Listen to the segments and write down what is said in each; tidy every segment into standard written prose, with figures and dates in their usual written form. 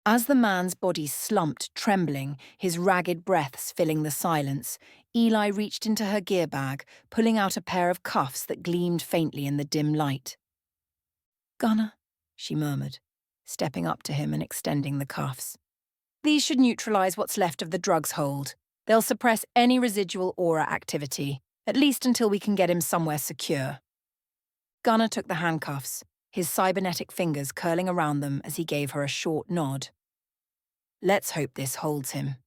As the man's body slumped, trembling, his ragged breaths filling the silence, Eli reached into her gear bag, pulling out a pair of cuffs that gleamed faintly in the dim light. "Gunner," she murmured, stepping up to him and extending the cuffs. "These should neutralize what's left of the drug's hold. They'll suppress any residual aura activity, at least until we can get him somewhere secure." Gunner took the handcuffs, his cybernetic fingers curling around them as he gave her a short nod. "Let's hope this holds him."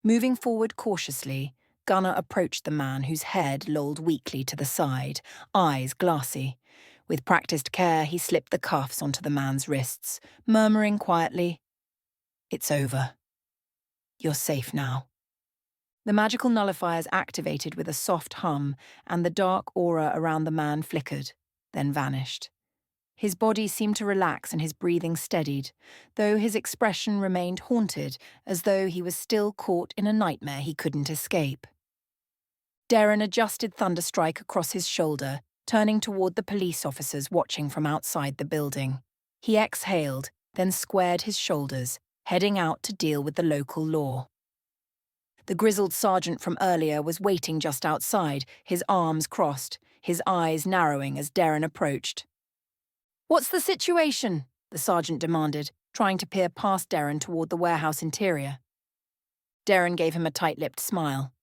Moving forward cautiously, Gunner approached the man whose head lolled weakly to the side, eyes glassy. With practiced care, he slipped the cuffs onto the man's wrists, murmuring quietly, "It's over. You're safe now." The magical nullifiers activated with a soft hum, and the dark aura around the man flickered, then vanished. His body seemed to relax and his breathing steadied, though his expression remained haunted, as though he was still caught in a nightmare he couldn't escape. Darren adjusted Thunderstrike across his shoulder, turning toward the police officers watching from outside the building. He exhaled, then squared his shoulders, heading out to deal with the local law. The grizzled sergeant from earlier was waiting just outside, his arms crossed, his eyes narrowing as Darren approached. "What's the situation?" the sergeant demanded, trying to peer past Darren toward the warehouse interior. Darren gave him a tight-lipped smile.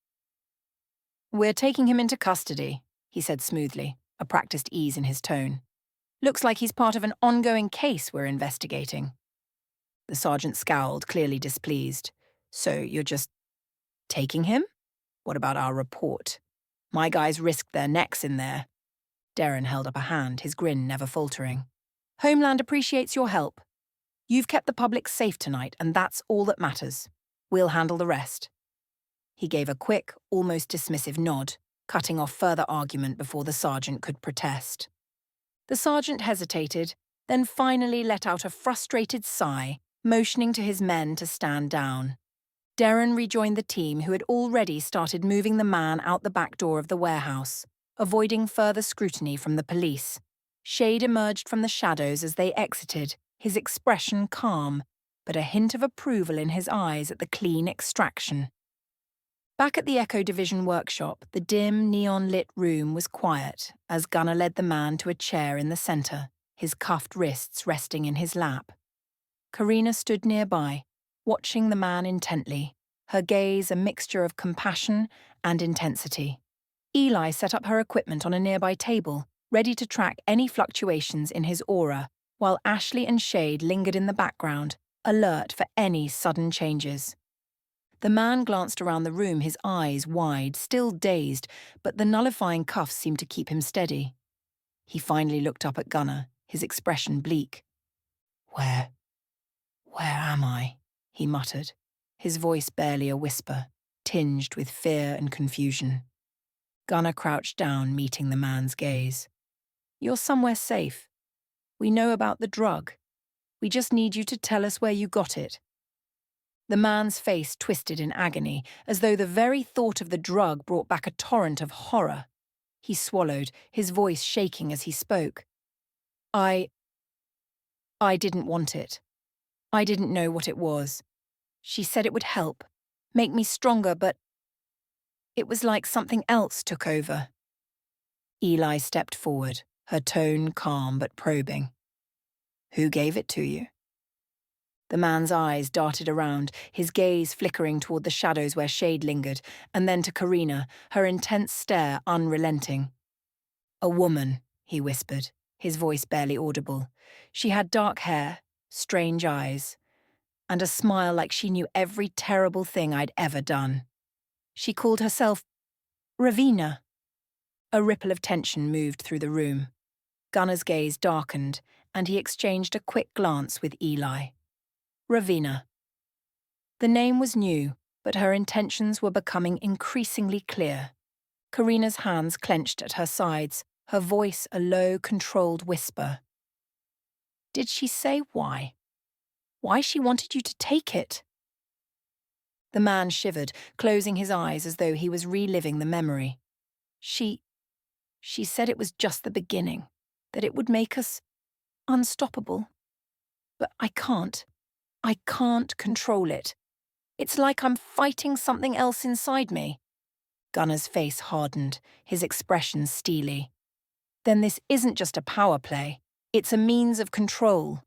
"We're taking him into custody," he said smoothly, a practiced ease in his tone. "Looks like he's part of an ongoing case we're investigating." The sergeant scowled, clearly displeased. "So you're just taking him? What about our report? My guys risked their necks in there." Darren held up a hand, his grin never faltering. "Homeland appreciates your help. You've kept the public safe tonight, and that's all that matters. We'll handle the rest." He gave a quick, almost dismissive nod, cutting off further argument before the sergeant could protest. The sergeant hesitated, then finally let out a frustrated sigh, motioning to his men to stand down. Darren rejoined the team who had already started moving the man out the back door of the warehouse, avoiding further scrutiny from the police. Shade emerged from the shadows as they exited, his expression calm, but a hint of approval in his eyes at the clean extraction. Back at the Echo Division workshop, the dim, neon-lit room was quiet as Gunner led the man to a chair in the center, his cuffed wrists resting in his lap. Karina stood nearby, watching the man intently, her gaze a mixture of compassion and intensity. Eli set up her equipment on a nearby table, ready to track any fluctuations in his aura, while Ashley and Shade lingered in the background, alert for any sudden changes. The man glanced around the room, his eyes wide, still dazed, but the nullifying cuffs seemed to keep him steady. He finally looked up at Gunner, his expression bleak. Where am I?" he muttered, his voice barely a whisper, tinged with fear and confusion. Gunner crouched down, meeting the man's gaze. "You're somewhere safe. We know about the drug. We just need you to tell us where you got it." The man's face twisted in agony, as though the very thought of the drug brought back a torrent of horror. He swallowed, his voice shaking as he spoke. I didn't want it. I didn't know what it was. She said it would help, make me stronger, but it was like something else took over." Eli stepped forward, her tone calm but probing. "Who gave it to you?" The man's eyes darted around, his gaze flickering toward the shadows where Shade lingered, and then to Karina, her intense stare unrelenting. "A woman," he whispered, his voice barely audible. She had dark hair, strange eyes, and a smile like she knew every terrible thing I'd ever done. She called herself Ravina. A ripple of tension moved through the room. Gunner's gaze darkened, and he exchanged a quick glance with Eli. Ravina. The name was new, but her intentions were becoming increasingly clear. Karina's hands clenched at her sides, her voice a low, controlled whisper. "Did she say why? Why she wanted you to take it?" The man shivered, closing his eyes as though he was reliving the memory. She said it was just the beginning, that it would make us unstoppable. But I can't. I can't control it. It's like I'm fighting something else inside me. Gunner's face hardened, his expression steely. Then this isn't just a power play. It's a means of control.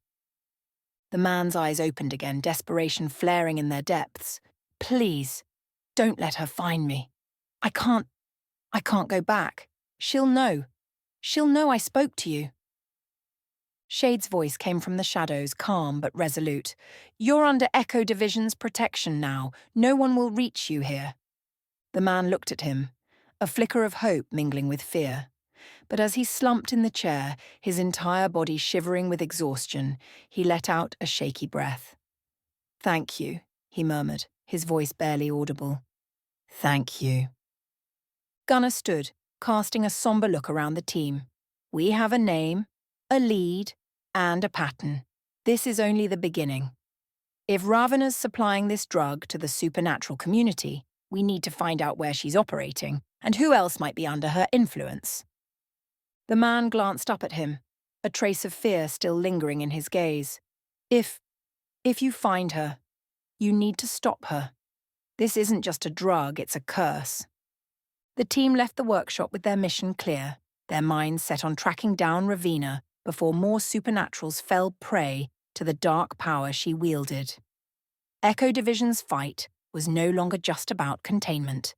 The man's eyes opened again, desperation flaring in their depths. Please, don't let her find me. I can't go back. She'll know. She'll know I spoke to you. Shade's voice came from the shadows, calm but resolute. You're under Echo Division's protection now. No one will reach you here. The man looked at him, a flicker of hope mingling with fear. But as he slumped in the chair, his entire body shivering with exhaustion, he let out a shaky breath. Thank you, he murmured, his voice barely audible. Thank you. Gunner stood, casting a somber look around the team. We have a name, a lead, and a pattern. This is only the beginning. If Ravina's supplying this drug to the supernatural community, we need to find out where she's operating and who else might be under her influence. The man glanced up at him, a trace of fear still lingering in his gaze. If you find her, you need to stop her. This isn't just a drug, it's a curse. The team left the workshop with their mission clear, their minds set on tracking down Ravina before more supernaturals fell prey to the dark power she wielded. Echo Division's fight was no longer just about containment.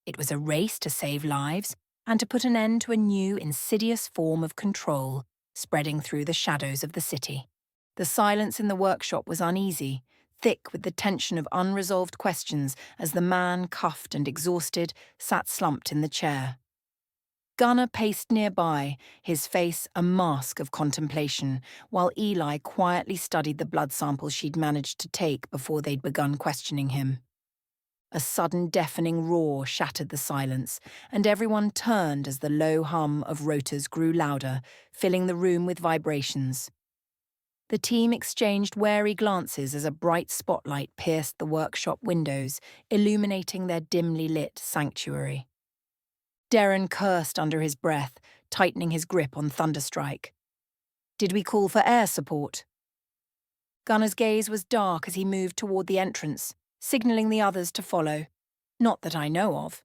It was a race to save lives and to put an end to a new, insidious form of control spreading through the shadows of the city. The silence in the workshop was uneasy, thick with the tension of unresolved questions as the man, cuffed and exhausted, sat slumped in the chair. Gunner paced nearby, his face a mask of contemplation, while Eli quietly studied the blood samples she'd managed to take before they'd begun questioning him. A sudden deafening roar shattered the silence, and everyone turned as the low hum of rotors grew louder, filling the room with vibrations. The team exchanged wary glances as a bright spotlight pierced the workshop windows, illuminating their dimly lit sanctuary. Darren cursed under his breath, tightening his grip on Thunderstrike. Did we call for air support? Gunner's gaze was dark as he moved toward the entrance, signalling the others to follow. Not that I know of.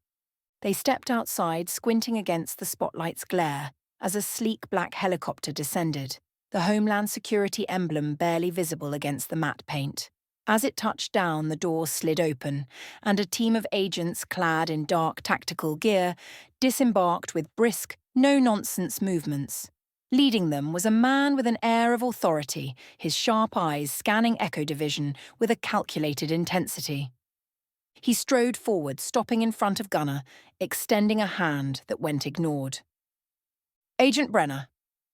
They stepped outside, squinting against the spotlight's glare, as a sleek black helicopter descended, the Homeland Security emblem barely visible against the matte paint. As it touched down, the door slid open, and a team of agents clad in dark tactical gear disembarked with brisk, no-nonsense movements. Leading them was a man with an air of authority, his sharp eyes scanning Echo Division with a calculated intensity. He strode forward, stopping in front of Gunner, extending a hand that went ignored. Agent Brenner,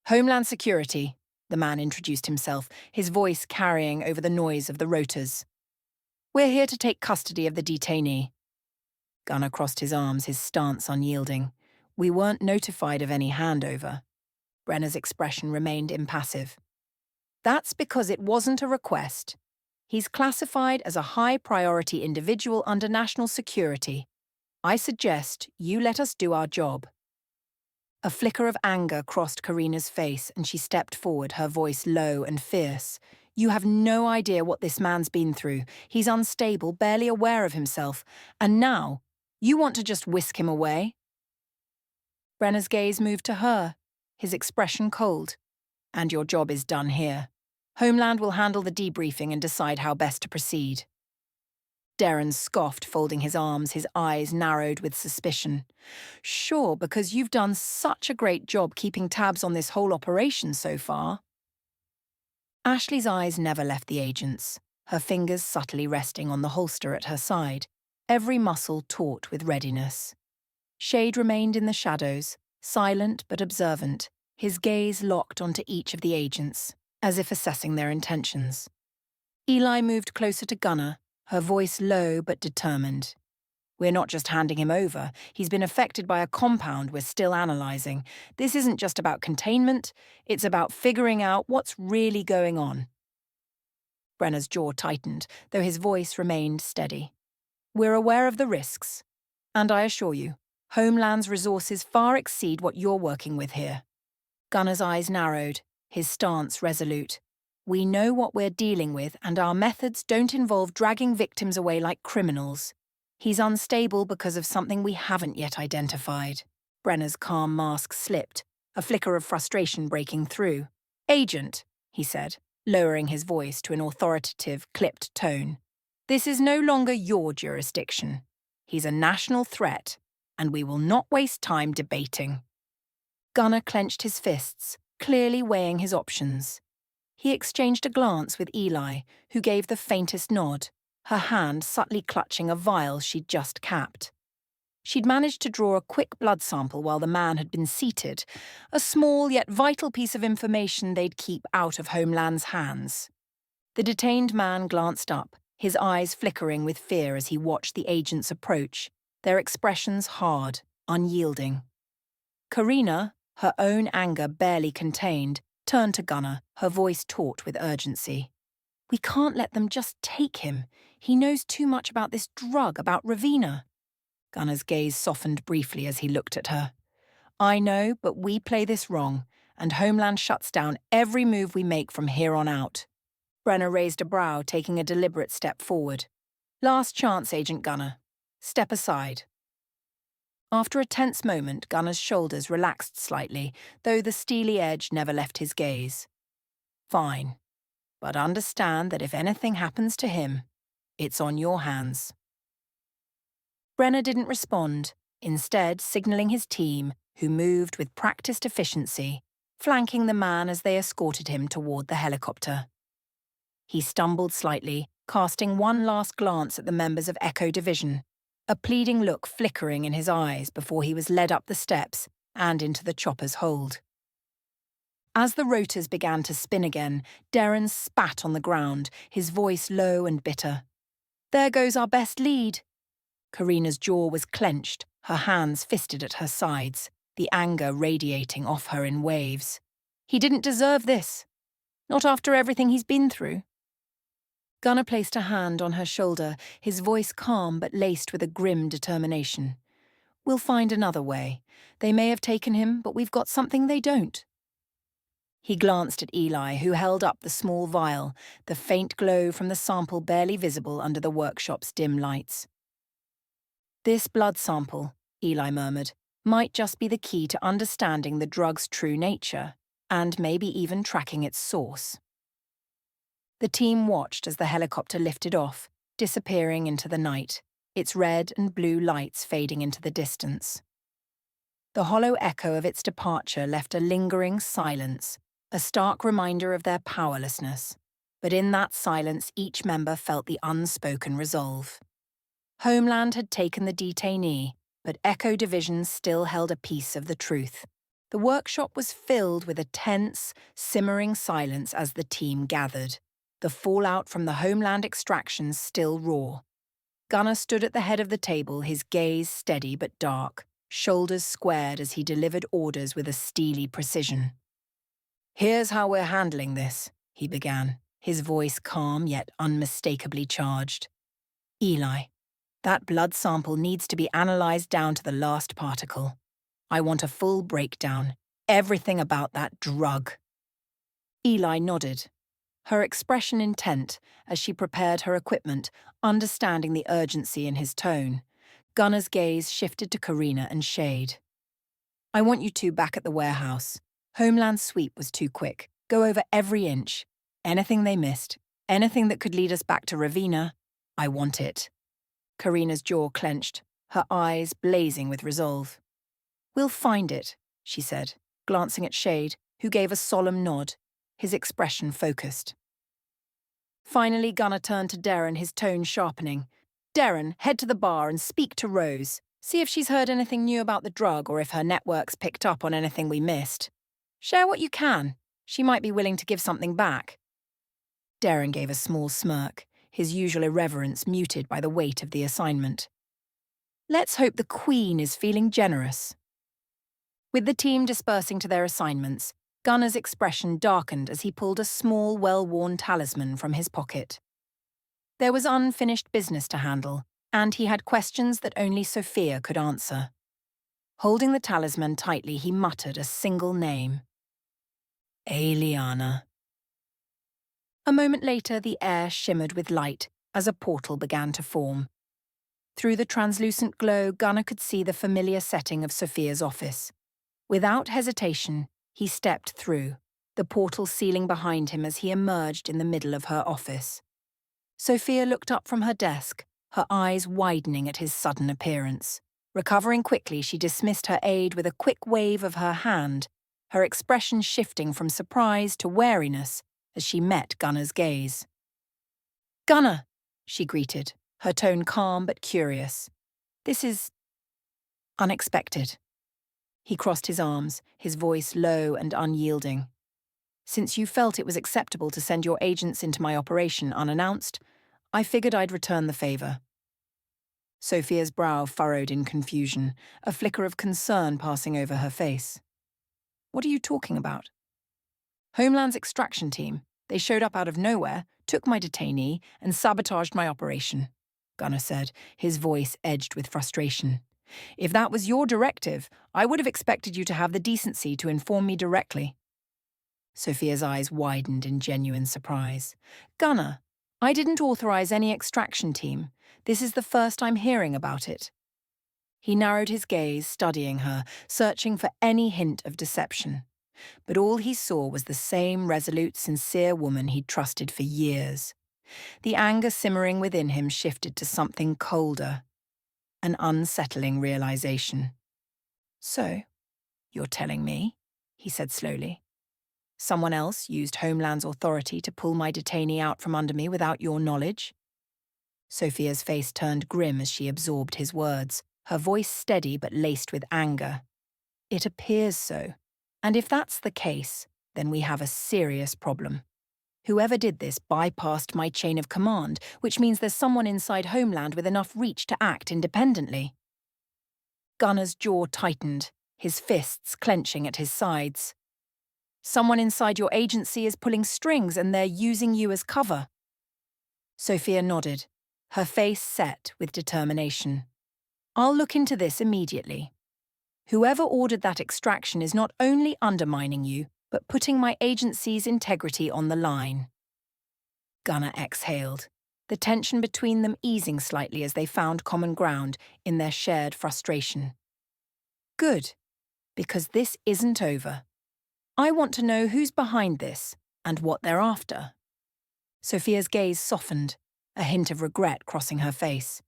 Homeland Security, the man introduced himself, his voice carrying over the noise of the rotors. We're here to take custody of the detainee. Gunner crossed his arms, his stance unyielding. We weren't notified of any handover. Brenner's expression remained impassive. That's because it wasn't a request. He's classified as a high-priority individual under national security. I suggest you let us do our job. A flicker of anger crossed Karina's face and she stepped forward, her voice low and fierce. You have no idea what this man's been through. He's unstable, barely aware of himself. And now, you want to just whisk him away? Brenner's gaze moved to her, his expression cold. And your job is done here. Homeland will handle the debriefing and decide how best to proceed. Darren scoffed, folding his arms, his eyes narrowed with suspicion. Sure, because you've done such a great job keeping tabs on this whole operation so far. Ashley's eyes never left the agent's, her fingers subtly resting on the holster at her side, every muscle taut with readiness. Shade remained in the shadows, silent but observant, his gaze locked onto each of the agents, as if assessing their intentions. Eli moved closer to Gunner, her voice low but determined. We're not just handing him over. He's been affected by a compound we're still analysing. This isn't just about containment, it's about figuring out what's really going on. Brenner's jaw tightened, though his voice remained steady. We're aware of the risks. And I assure you, Homeland's resources far exceed what you're working with here. Gunner's eyes narrowed, his stance resolute. We know what we're dealing with, and our methods don't involve dragging victims away like criminals. He's unstable because of something we haven't yet identified. Brenner's calm mask slipped, a flicker of frustration breaking through. Agent, he said, lowering his voice to an authoritative, clipped tone. This is no longer your jurisdiction. He's a national threat, and we will not waste time debating. Gunner clenched his fists, clearly weighing his options. He exchanged a glance with Eli, who gave the faintest nod, her hand subtly clutching a vial she'd just capped. She'd managed to draw a quick blood sample while the man had been seated, a small yet vital piece of information they'd keep out of Homeland's hands. The detained man glanced up, his eyes flickering with fear as he watched the agents approach, their expressions hard, unyielding. Karina, her own anger barely contained, turned to Gunner, her voice taut with urgency. We can't let them just take him. He knows too much about this drug, about Ravina. Gunner's gaze softened briefly as he looked at her. I know, but we play this wrong, and Homeland shuts down every move we make from here on out. Brenner raised a brow, taking a deliberate step forward. Last chance, Agent Gunner. Step aside. After a tense moment, Gunner's shoulders relaxed slightly, though the steely edge never left his gaze. Fine. But understand that if anything happens to him, it's on your hands. Brenner didn't respond, instead signaling his team, who moved with practiced efficiency, flanking the man as they escorted him toward the helicopter. He stumbled slightly, casting one last glance at the members of Echo Division, a pleading look flickering in his eyes before he was led up the steps and into the chopper's hold. As the rotors began to spin again, Darren spat on the ground, his voice low and bitter. There goes our best lead. Karina's jaw was clenched, her hands fisted at her sides, the anger radiating off her in waves. He didn't deserve this. Not after everything he's been through. Gunner placed a hand on her shoulder, his voice calm but laced with a grim determination. We'll find another way. They may have taken him, but we've got something they don't. He glanced at Eli, who held up the small vial, the faint glow from the sample barely visible under the workshop's dim lights. This blood sample, Eli murmured, might just be the key to understanding the drug's true nature, and maybe even tracking its source. The team watched as the helicopter lifted off, disappearing into the night, its red and blue lights fading into the distance. The hollow echo of its departure left a lingering silence, a stark reminder of their powerlessness. But in that silence, each member felt the unspoken resolve. Homeland had taken the detainee, but Echo Division still held a piece of the truth. The workshop was filled with a tense, simmering silence as the team gathered, the fallout from the Homeland extractions still raw. Gunner stood at the head of the table, his gaze steady but dark, shoulders squared as he delivered orders with a steely precision. Here's how we're handling this, he began, his voice calm yet unmistakably charged. Eli, that blood sample needs to be analysed down to the last particle. I want a full breakdown, everything about that drug. Eli nodded, her expression intent as she prepared her equipment, understanding the urgency in his tone. Gunner's gaze shifted to Karina and Shade. I want you two back at the warehouse. Homeland's sweep was too quick. Go over every inch. Anything they missed, anything that could lead us back to Ravina, I want it. Karina's jaw clenched, her eyes blazing with resolve. We'll find it, she said, glancing at Shade, who gave a solemn nod, his expression focused. Finally, Gunner turned to Darren, his tone sharpening. Darren, head to the bar and speak to Rose. See if she's heard anything new about the drug or if her network's picked up on anything we missed. Share what you can. She might be willing to give something back. Darren gave a small smirk, his usual irreverence muted by the weight of the assignment. Let's hope the Queen is feeling generous. With the team dispersing to their assignments, Gunner's expression darkened as he pulled a small, well-worn talisman from his pocket. There was unfinished business to handle, and he had questions that only Sofia could answer. Holding the talisman tightly, he muttered a single name. Eliana. A moment later, the air shimmered with light as a portal began to form. Through the translucent glow, Gunnar could see the familiar setting of Sofia's office. Without hesitation, he stepped through, the portal sealing behind him as he emerged in the middle of her office. Sofia looked up from her desk, her eyes widening at his sudden appearance. Recovering quickly, she dismissed her aide with a quick wave of her hand, her expression shifting from surprise to wariness as she met Gunnar's gaze. "Gunnar," she greeted, her tone calm but curious. "This is unexpected." He crossed his arms, his voice low and unyielding. "Since you felt it was acceptable to send your agents into my operation unannounced, I figured I'd return the favor." Sofia's brow furrowed in confusion, a flicker of concern passing over her face. "What are you talking about?" "Homeland's extraction team. They showed up out of nowhere, took my detainee, and sabotaged my operation," Gunnar said, his voice edged with frustration. "If that was your directive, I would have expected you to have the decency to inform me directly." Sofia's eyes widened in genuine surprise. "Gunnar, I didn't authorize any extraction team. This is the first I'm hearing about it." He narrowed his gaze, studying her, searching for any hint of deception. But all he saw was the same resolute, sincere woman he'd trusted for years. The anger simmering within him shifted to something colder, an unsettling realization. "So, you're telling me," he said slowly, "someone else used Homeland's authority to pull my detainee out from under me without your knowledge?" Sofia's face turned grim as she absorbed his words, her voice steady but laced with anger. "It appears so. And if that's the case, then we have a serious problem. Whoever did this bypassed my chain of command, which means there's someone inside Homeland with enough reach to act independently." Gunnar's jaw tightened, his fists clenching at his sides. "Someone inside your agency is pulling strings and they're using you as cover." Sofia nodded, her face set with determination. "I'll look into this immediately. Whoever ordered that extraction is not only undermining you, but putting my agency's integrity on the line." Gunnar exhaled, the tension between them easing slightly as they found common ground in their shared frustration. "Good, because this isn't over. I want to know who's behind this and what they're after." Sofia's gaze softened, a hint of regret crossing her face.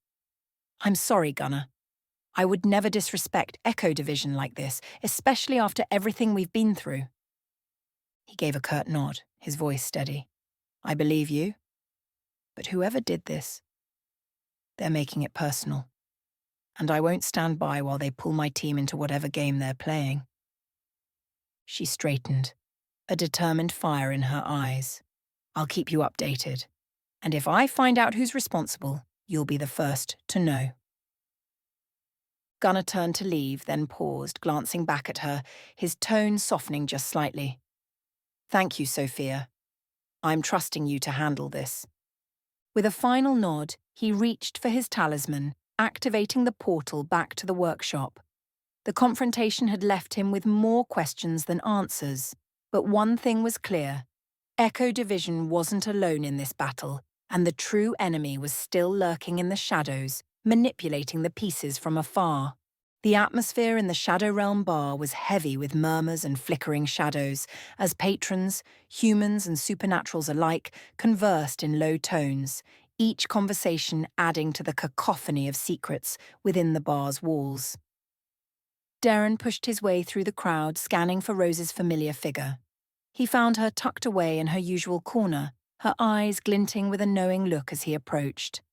"I'm sorry, Gunnar. I would never disrespect Echo Division like this, especially after everything we've been through." He gave a curt nod, his voice steady. "I believe you. But whoever did this, they're making it personal. And I won't stand by while they pull my team into whatever game they're playing." She straightened, a determined fire in her eyes. "I'll keep you updated. And if I find out who's responsible, you'll be the first to know." Gunnar turned to leave, then paused, glancing back at her, his tone softening just slightly. "Thank you, Sofia. I'm trusting you to handle this." With a final nod, he reached for his talisman, activating the portal back to the workshop. The confrontation had left him with more questions than answers, but one thing was clear. Echo Division wasn't alone in this battle, and the true enemy was still lurking in the shadows, manipulating the pieces from afar. The atmosphere in the Shadow Realm bar was heavy with murmurs and flickering shadows, as patrons, humans and supernaturals alike, conversed in low tones, each conversation adding to the cacophony of secrets within the bar's walls. Darren pushed his way through the crowd, scanning for Rose's familiar figure. He found her tucked away in her usual corner, her eyes glinting with a knowing look as he approached.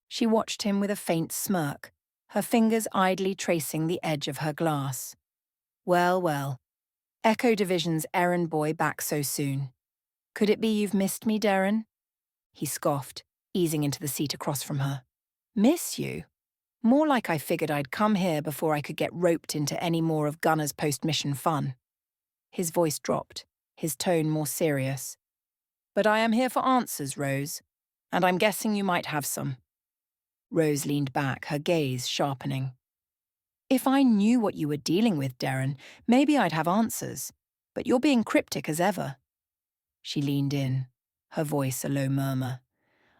She watched him with a faint smirk, her fingers idly tracing the edge of her glass. "Well, well. Echo Division's errand boy back so soon. Could it be you've missed me, Darren?" He scoffed, easing into the seat across from her. "Miss you? More like I figured I'd come here before I could get roped into any more of Gunnar's post-mission fun." His voice dropped, his tone more serious. "But I am here for answers, Rose, and I'm guessing you might have some." Rose leaned back, her gaze sharpening. "If I knew what you were dealing with, Darren, maybe I'd have answers, but you're being cryptic as ever." She leaned in, her voice a low murmur.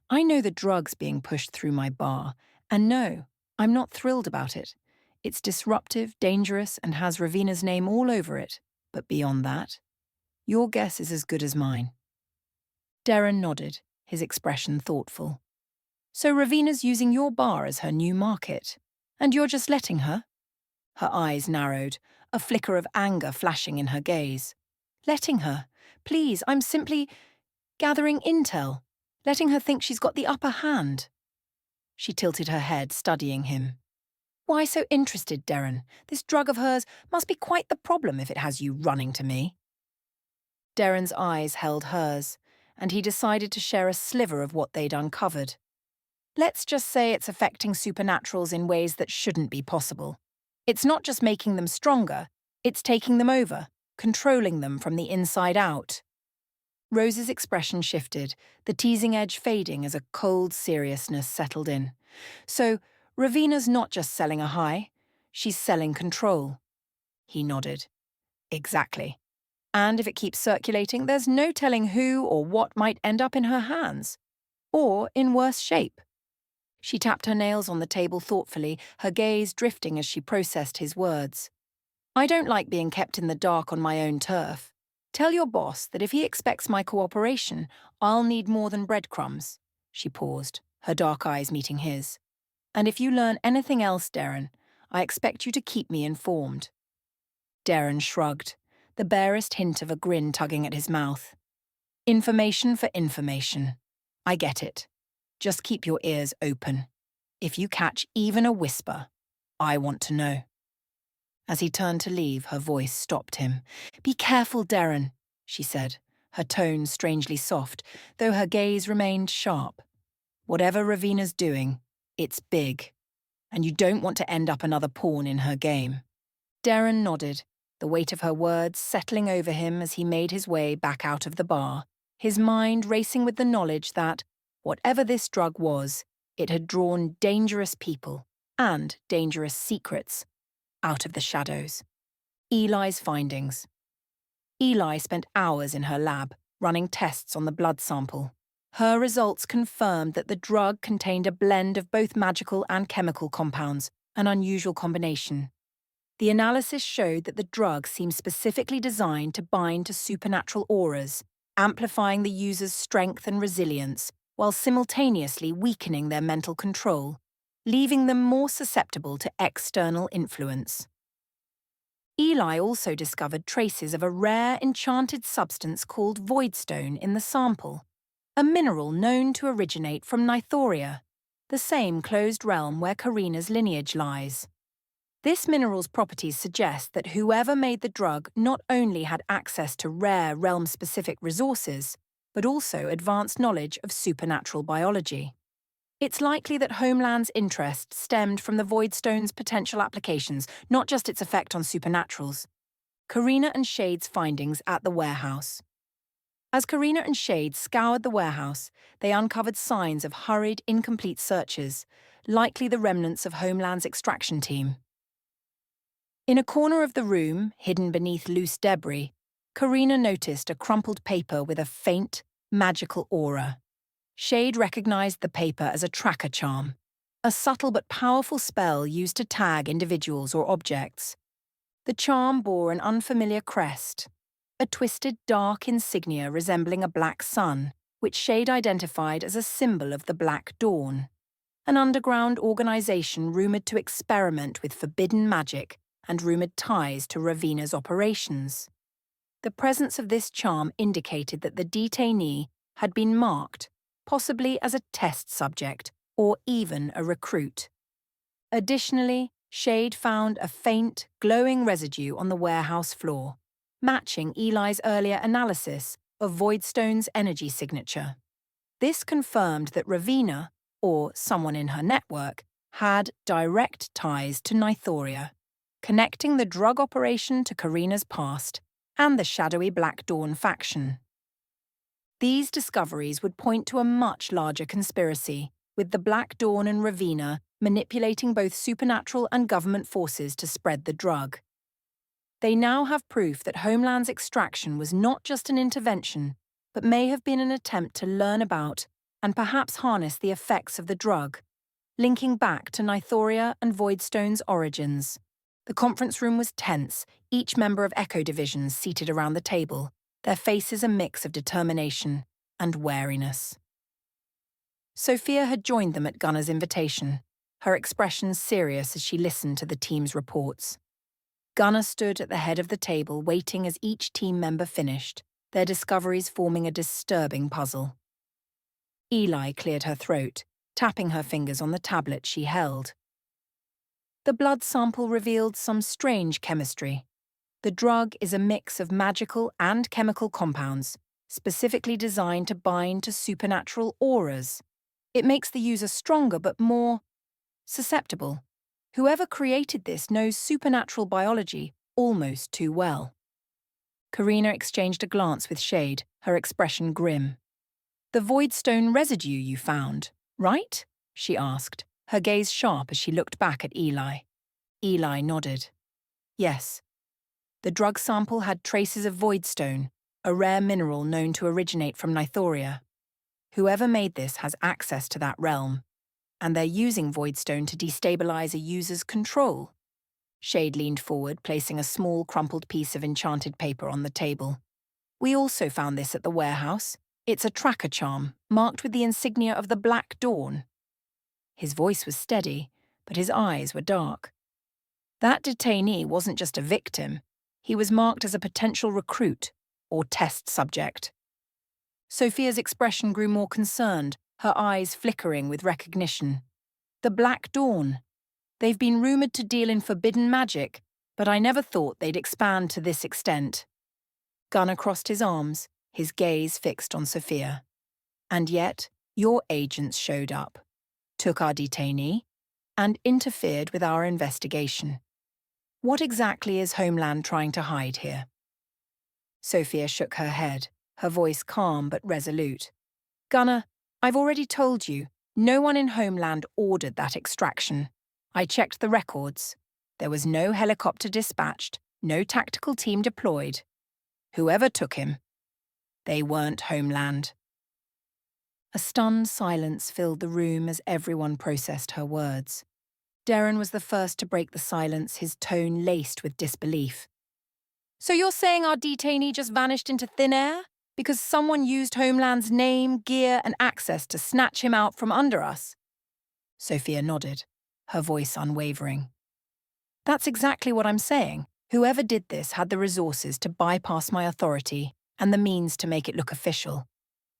I know the drug's being pushed through my bar, and no, I'm not thrilled about it. It's disruptive, dangerous, and has Ravina's name all over it. But beyond that, your guess is as good as mine. Darren nodded, his expression thoughtful. So Ravina's using your bar as her new market, and you're just letting her? Her eyes narrowed, a flicker of anger flashing in her gaze. Letting her? Please, I'm simply gathering intel, letting her think she's got the upper hand. She tilted her head, studying him. Why so interested, Darren? This drug of hers must be quite the problem if it has you running to me. Darren's eyes held hers, and he decided to share a sliver of what they'd uncovered. Let's just say it's affecting supernaturals in ways that shouldn't be possible. It's not just making them stronger, it's taking them over, controlling them from the inside out. Rose's expression shifted, the teasing edge fading as a cold seriousness settled in. So, Ravina's not just selling a high, she's selling control. He nodded. Exactly. And if it keeps circulating, there's no telling who or what might end up in her hands. Or in worse shape. She tapped her nails on the table thoughtfully, her gaze drifting as she processed his words. I don't like being kept in the dark on my own turf. Tell your boss that if he expects my cooperation, I'll need more than breadcrumbs. She paused, her dark eyes meeting his. And if you learn anything else, Darren, I expect you to keep me informed. Darren shrugged, the barest hint of a grin tugging at his mouth. Information for information. I get it. Just keep your ears open. If you catch even a whisper, I want to know. As he turned to leave, her voice stopped him. Be careful, Darren, she said, her tone strangely soft, though her gaze remained sharp. Whatever Ravina's doing, it's big, and you don't want to end up another pawn in her game. Darren nodded, the weight of her words settling over him as he made his way back out of the bar, his mind racing with the knowledge that, whatever this drug was, it had drawn dangerous people and dangerous secrets out of the shadows. Eli's findings. Eli spent hours in her lab, running tests on the blood sample. Her results confirmed that the drug contained a blend of both magical and chemical compounds, an unusual combination. The analysis showed that the drug seemed specifically designed to bind to supernatural auras, amplifying the user's strength and resilience, while simultaneously weakening their mental control, leaving them more susceptible to external influence. Eli also discovered traces of a rare enchanted substance called Voidstone in the sample, a mineral known to originate from Nythoria, the same closed realm where Karina's lineage lies. This mineral's properties suggest that whoever made the drug not only had access to rare realm-specific resources, but also advanced knowledge of supernatural biology. It's likely that Homeland's interest stemmed from the Voidstone's potential applications, not just its effect on supernaturals. Karina and Shade's findings at the warehouse. As Karina and Shade scoured the warehouse, they uncovered signs of hurried, incomplete searches, likely the remnants of Homeland's extraction team. In a corner of the room, hidden beneath loose debris, Karina noticed a crumpled paper with a faint, magical aura. Shade recognized the paper as a tracker charm, a subtle but powerful spell used to tag individuals or objects. The charm bore an unfamiliar crest, a twisted, dark insignia resembling a black sun, which Shade identified as a symbol of the Black Dawn, an underground organization rumored to experiment with forbidden magic and rumored ties to Ravina's operations. The presence of this charm indicated that the detainee had been marked, possibly as a test subject or even a recruit. Additionally, Shade found a faint, glowing residue on the warehouse floor, matching Eli's earlier analysis of Voidstone's energy signature. This confirmed that Ravina, or someone in her network, had direct ties to Nythoria, connecting the drug operation to Karina's past and the shadowy Black Dawn faction. These discoveries would point to a much larger conspiracy, with the Black Dawn and Ravina manipulating both supernatural and government forces to spread the drug. They now have proof that Homeland's extraction was not just an intervention, but may have been an attempt to learn about and perhaps harness the effects of the drug, linking back to Nythoria and Voidstone's origins. The conference room was tense, each member of Echo Divisions seated around the table, their faces a mix of determination and wariness. Sofia had joined them at Gunner's invitation, her expression serious as she listened to the team's reports. Gunner stood at the head of the table waiting as each team member finished, their discoveries forming a disturbing puzzle. Eli cleared her throat, tapping her fingers on the tablet she held. The blood sample revealed some strange chemistry. The drug is a mix of magical and chemical compounds, specifically designed to bind to supernatural auras. It makes the user stronger but more susceptible. Whoever created this knows supernatural biology almost too well. Karina exchanged a glance with Shade, her expression grim. "The Voidstone residue you found, right?" she asked, her gaze sharp as she looked back at Eli. Eli nodded. Yes. The drug sample had traces of Voidstone, a rare mineral known to originate from Nythoria. Whoever made this has access to that realm, and they're using Voidstone to destabilize a user's control. Shade leaned forward, placing a small, crumpled piece of enchanted paper on the table. "We also found this at the warehouse. It's a tracker charm, marked with the insignia of the Black Dawn." His voice was steady, but his eyes were dark. That detainee wasn't just a victim. He was marked as a potential recruit, or test subject. Sofia's expression grew more concerned, her eyes flickering with recognition. "The Black Dawn. They've been rumoured to deal in forbidden magic, but I never thought they'd expand to this extent." Gunner crossed his arms, his gaze fixed on Sofia. "And yet, your agents showed up, took our detainee, and interfered with our investigation. What exactly is Homeland trying to hide here?" Sofia shook her head, her voice calm but resolute. "Gunner, I've already told you, no one in Homeland ordered that extraction. I checked the records. There was no helicopter dispatched, no tactical team deployed. Whoever took him, they weren't Homeland." A stunned silence filled the room as everyone processed her words. Darren was the first to break the silence, his tone laced with disbelief. "So you're saying our detainee just vanished into thin air? Because someone used Homeland's name, gear, and access to snatch him out from under us?" Sofia nodded, her voice unwavering. "That's exactly what I'm saying. Whoever did this had the resources to bypass my authority and the means to make it look official.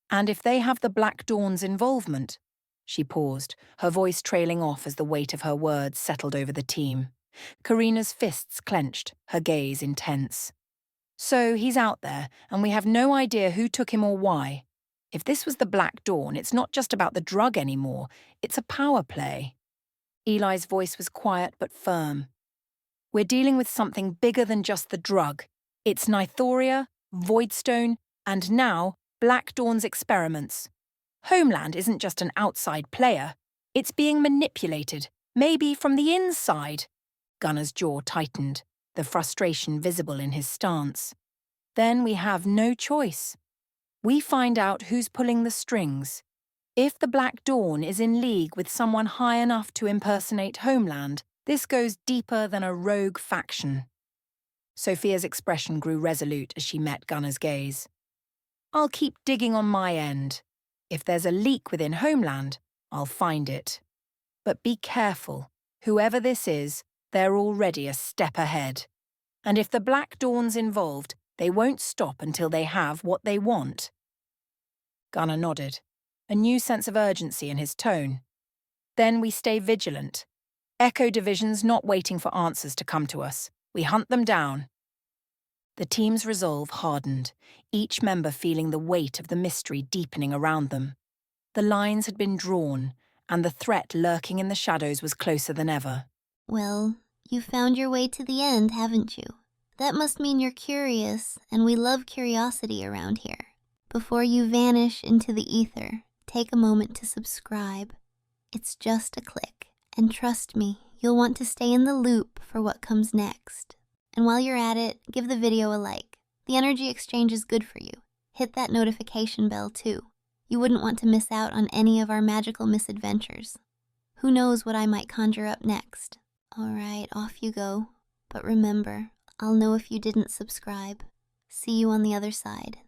And if they have the Black Dawn's involvement..." She paused, her voice trailing off as the weight of her words settled over the team. Karina's fists clenched, her gaze intense. "So he's out there, and we have no idea who took him or why. If this was the Black Dawn, it's not just about the drug anymore, it's a power play." Eli's voice was quiet but firm. "We're dealing with something bigger than just the drug. It's Nythoria, Voidstone, and now Black Dawn's experiments. Homeland isn't just an outside player. It's being manipulated, maybe from the inside." Gunner's jaw tightened, the frustration visible in his stance. "Then we have no choice. We find out who's pulling the strings. If the Black Dawn is in league with someone high enough to impersonate Homeland, this goes deeper than a rogue faction." Sofia's expression grew resolute as she met Gunner's gaze. "I'll keep digging on my end. If there's a leak within Homeland, I'll find it. But be careful. Whoever this is, they're already a step ahead. And if the Black Dawn's involved, they won't stop until they have what they want." Gunner nodded, a new sense of urgency in his tone. "Then we stay vigilant. Echo Division's not waiting for answers to come to us. We hunt them down." The team's resolve hardened, each member feeling the weight of the mystery deepening around them. The lines had been drawn, and the threat lurking in the shadows was closer than ever. "Well, you found your way to the end, haven't you? That must mean you're curious, and we love curiosity around here. Before you vanish into the ether, take a moment to subscribe. It's just a click, and trust me, you'll want to stay in the loop for what comes next. And while you're at it, give the video a like. The energy exchange is good for you. Hit that notification bell too. You wouldn't want to miss out on any of our magical misadventures. Who knows what I might conjure up next. Alright, off you go. But remember, I'll know if you didn't subscribe. See you on the other side.